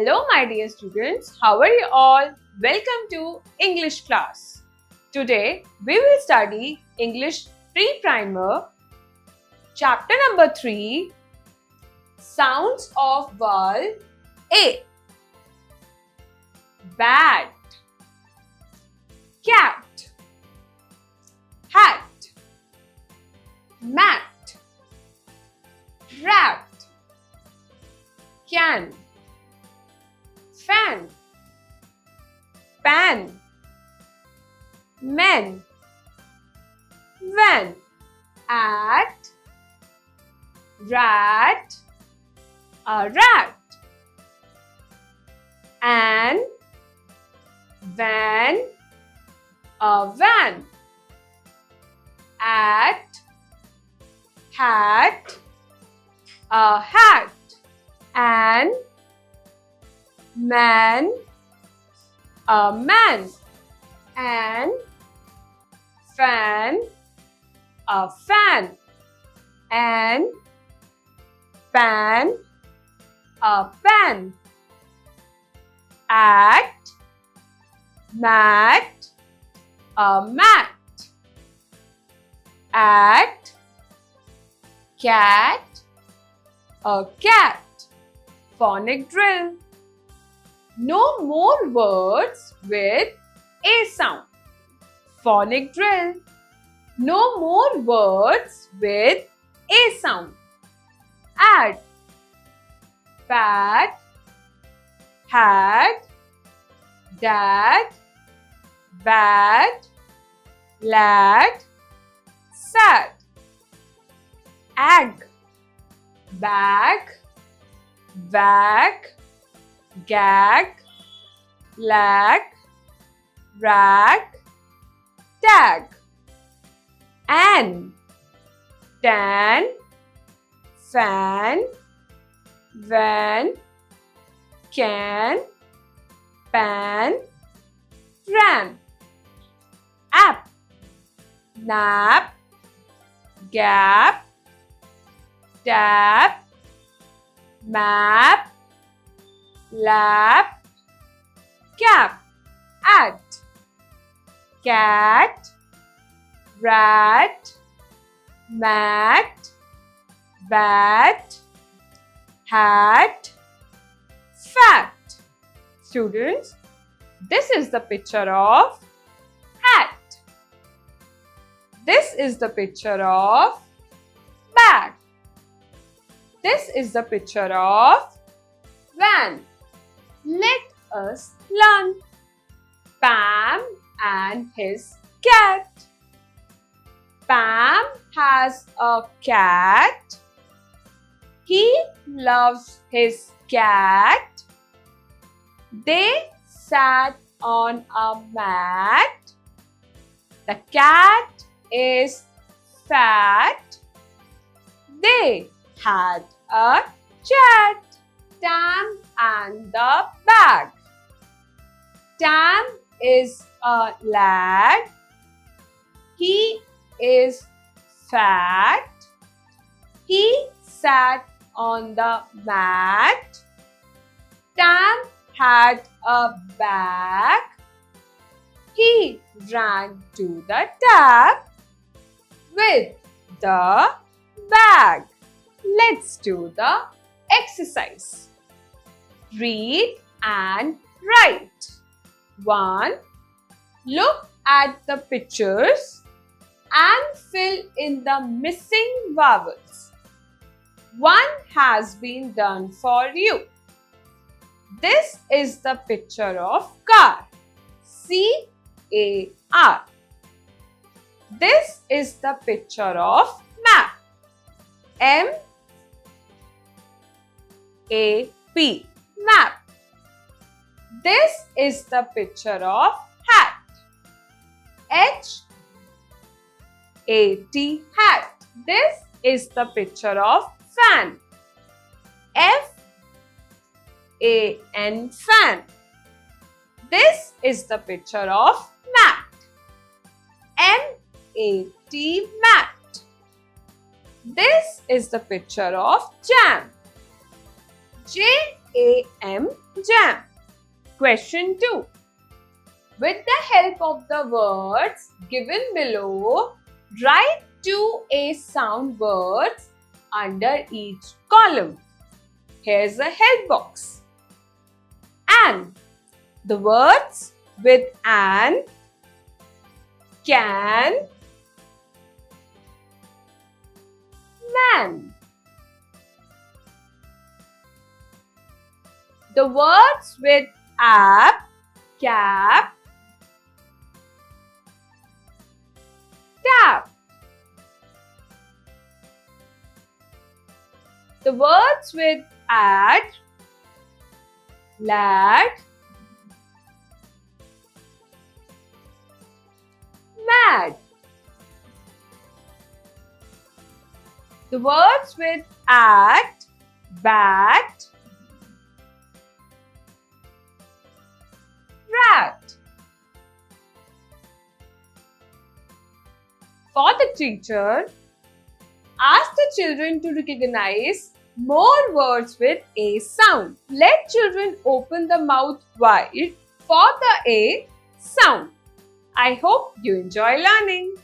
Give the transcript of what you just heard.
Hello my dear students, how are you all? Welcome to English class. Today we will study English Pre-Primer, chapter number 3, Sounds of Vowel A. Bat, cat, hat, mat, rat, can, fan, pan, men, van, at, rat, a rat, an, van, a van, at, hat, a hat, and man, a man, and fan, a fan, and pan, a pan, at, mat, a mat, at, cat, a cat. Phonic drill. No more words with A sound. Phonic drill. No more words with A sound. Add pat, hat, dad, bat, lad, sad. Ag, bag, wag, gag, lag, rag, tag. An, tan, fan, van, can, pan, ran. App, nap, gap, tap, map, lap, cap. At, cat, rat, mat, bat, hat, fat. Students, this is the picture of hat. This is the picture of bag. This is the picture of van. Let us learn. Pam and his cat. Pam has a cat. He loves his cat. They sat on a mat. The cat is fat. They had a chat. Tam and the bag. Tam is a lad. He is fat. He sat on the mat. Tam had a bag. He ran to the tap with the bag. Let's do the exercise. Read and write. 1. Look at the pictures and fill in the missing vowels. 1 has been done for you. This is the picture of car. C-A-R. This is the picture of map. M-A-P. Map. This is the picture of hat. H-A-T. Hat. This is the picture of fan. F-A-N. Fan. This is the picture of mat. M-A-T. Mat. This is the picture of jam. J-A-M. jam. Question 2. With the help of the words given below, write 2 A sound words under each column. Here's a help box. An. The words with an, can, man. The words with app, cap, tap. The words with add, lad, mad. The words with at, bat, rat. For the teacher, ask the children to recognize more words with A sound. Let children open the mouth wide for the A sound. I hope you enjoy learning.